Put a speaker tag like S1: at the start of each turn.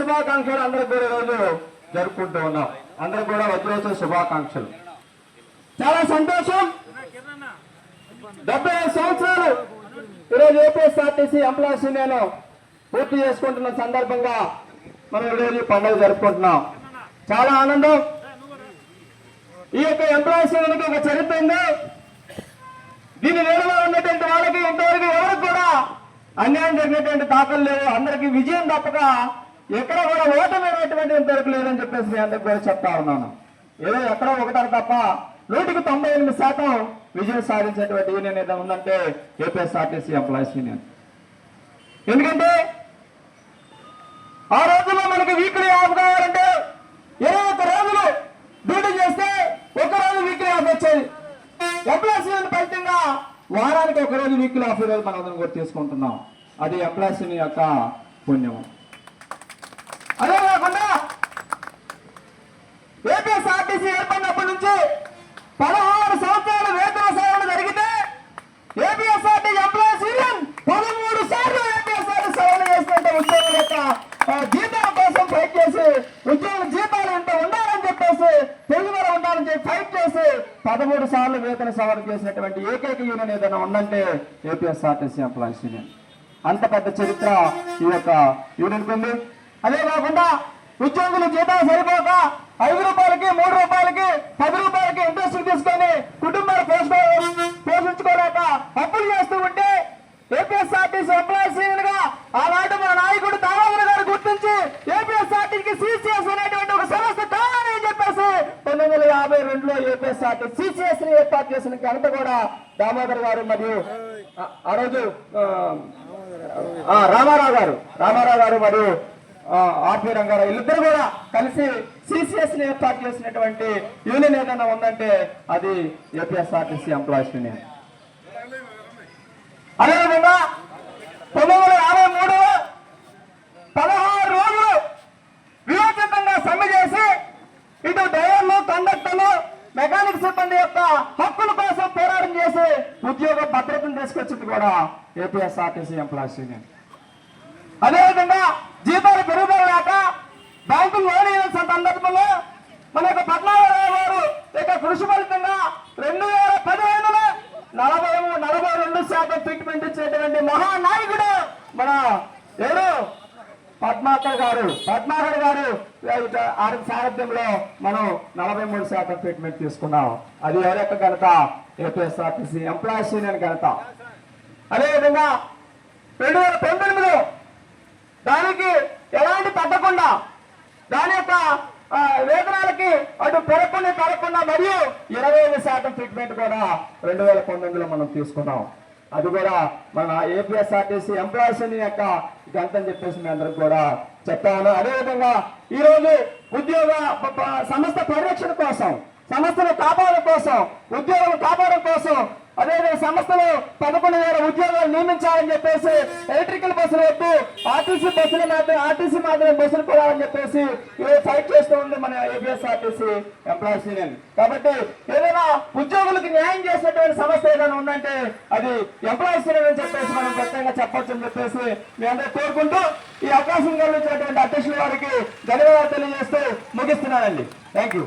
S1: శుభాకాంక్షలు అందరికి కూడా ఈరోజు జరుపుకుంటూ ఉన్నాం. అందరికి కూడా వజ్రోత్సవ శుభాకాంక్షలు. చాలా సంతోషం. 75 సంవత్సరాలు ఈరోజు ఏపీఎస్ఆర్టీసీ ఎంప్లాయీస్ నేను పూర్తి చేసుకుంటున్న సందర్భంగా మనం ఈరోజు పండుగ జరుపుకుంటున్నాం. చాలా ఆనందం. ఈ యొక్క ఎంప్లాయీస్ యూనియన్కి ఒక చరిత్ర ఉంది. దీని వేరుగా ఉన్నటువంటి వాళ్ళకి ఇంతవరకు ఎవరికి కూడా అన్యాయం జరిగినటువంటి దాఖలు లేవు. అందరికీ విజయం తప్పక ఎక్కడ కూడా ఓటమైనటువంటి ఇంతవరకు లేదని చెప్పేసి నేను అందరికి కూడా చెప్తా ఉన్నాను. ఏదో ఎక్కడో ఒకటారు తప్ప 100% విజయం సాధించేటువంటి యూనియన్ ఏదైనా ఉందంటే ఏపీఎస్ఆర్టీసీ ఎంప్లాయీస్ యూనియన్. ఎందుకంటే ఆ రోజుల్లో మనకి వీక్లీ ఆఫ్ కావాలంటే 21 రోజులు డ్యూటీ చేస్తే ఒక రోజు వీక్లీ ఆఫ్ వచ్చేది. ఎంప్లాయీస్ యూనియన్ ఫలితంగా వారానికి ఒక రోజు వీక్లీ ఆఫ్ ఈ రోజు మనం అందరం కూడా తీసుకుంటున్నాం. అది ఎంప్లాయీస్ యూనియన్ యొక్క పుణ్యం. అదే కాకుండా ఏపీఎస్ఆర్టీసీ ఏర్పడినప్పటి నుంచి 16 సంవత్సరాలు వేతన సవరణ జరిగితే ఏపీఎస్ఆర్టీ ఎంప్లాయీస్ యూనియన్ 13 సార్లు ఏపీఎస్ఆర్టీ సవరణ చేస్తుంటే ఉద్యోగుల యొక్క జీతాల కోసం ఫైట్ చేసి ఉద్యోగుల జీతాలు ఇంత ఉండాలని చెప్పేసి తెలుగులో ఉండాలని చెప్పి ఫైట్ చేసి 13 సార్లు వేతన సవరణ చేసినటువంటి ఏకైక యూనియన్ ఏదైనా ఉందంటే ఏపీఎస్ఆర్టీసీ ఎంప్లాయీస్ యూనియన్. అంత పెద్ద చరిత్ర ఈ యొక్క యూనియన్కి ఉంది. అదే కాకుండా ఉద్యోగులు జీతాలు సరిపోక 5 రూపాయలకి 3 రూపాయలకి 10 రూపాయలకి ఇంట్రెస్ట్ తీసుకొని కుటుంబాలు పోషించుకోలేక అప్పులు చేస్తూ ఉంటే ఏపీఎస్ఆర్టీసీ ఎంప్లాయీస్ యూనియన్ గా ఆనాడు మన నాయకుడు దామోదర్ గారు గుర్తించి ఏపీఎస్ఆర్టీసీకి సిసిఎస్ అనేటువంటి ఒక సంస్థ కావాలని చెప్పేసి 1952లో ఏపీఎస్ఆర్టీ సిసిఎస్ ని ఏర్పాటు చేసిన ఘనత కూడా దామోదర్ గారు మరియు ఆ రోజు రామారావు గారు మరియు ఆర్పి రంగారావు వీళ్ళిద్దరు కూడా కలిసి సిసిఎస్ ని ఏర్పాటు చేసినటువంటి యూనియన్ ఏదైనా ఉందంటే అది ఏపీఎస్ఆర్టీసీ ఎంప్లాయీస్ యూనియన్. అదేవిధంగా 1953లో 16 రోజులు విరోచితంగా సమ్మె చేసి ఇటు డ్రైవర్లు, కండక్టర్లు, మెకానిక్ సిబ్బంది యొక్క హక్కుల కోసం పోరాటం చేసి ఉద్యోగ భద్రతను తీసుకొచ్చింది కూడా ఏపీఎస్ఆర్టీసీ ఎంప్లాయీస్ యూనియన్. అదేవిధంగా జీతాలు పెరుగుదల లేక బ్యాంకులు లోన్ ఇవ్వాల్సిన సందర్భంలో మన యొక్క పద్మారావు గారు ఇక కృషి ఫలితంగా 2015లో 42% ట్రీట్మెంట్ ఇచ్చేటువంటి మహానాయకుడు మన ఎవరు పద్మాకర్ గారు ఆరు సారథ్యంలో మనం 43% ట్రీట్మెంట్ తీసుకున్నాం. అది ఎవరి యొక్క ఘనత? ఏపీఎస్ఆర్టీసీ ఎంప్లాయీస్ యూనియన్ ఘనత. అదేవిధంగా 2019లో దానికి ఎలాంటి తగ్గకుండా దాని యొక్క వేతనాలకి అటు పెరగకుండా మరియు 25% ట్రీట్మెంట్ కూడా 2019లో మనం తీసుకున్నాం. అది కూడా మన ఏపీఎస్ఆర్టీసీ ఎంప్లాయీస్ యొక్క గంటని చెప్పేసి మీ అందరికి కూడా చెప్తాను. అదేవిధంగా ఈరోజు ఉద్యోగ సంస్థ పరిరక్షణ కోసం, సంస్థను కాపాడడం కోసం, ఉద్యోగులు కాపాడడం కోసం అదేవిధంగా సంస్థలు 11,000 ఉద్యోగాలు నియమించాలని చెప్పేసి ఎలక్ట్రికల్ బస్సులు వద్దు, ఆర్టీసీ మాత్రమే బస్సులు కొనాలని చెప్పేసి ఫైట్ చేస్తూ ఉంది మన ఏపీఎస్ఆర్టీసీ ఎంప్లాయీస్ యూనియన్. కాబట్టి ఏదైనా ఉద్యోగులకు న్యాయం చేసేటువంటి సంస్థ ఏదైనా ఉందంటే అది ఎంప్లాయీస్ యూనియన్ అని చెప్పేసి మనం ప్రత్యేకంగా చెప్పొచ్చు అని చెప్పేసి మీ అందరూ కోరుకుంటూ ఈ అవకాశం కలిగించినటువంటి అధ్యక్షుల వారికి ధన్యవాదాలు తెలియజేస్తూ ముగిస్తున్నానండి. Thank you.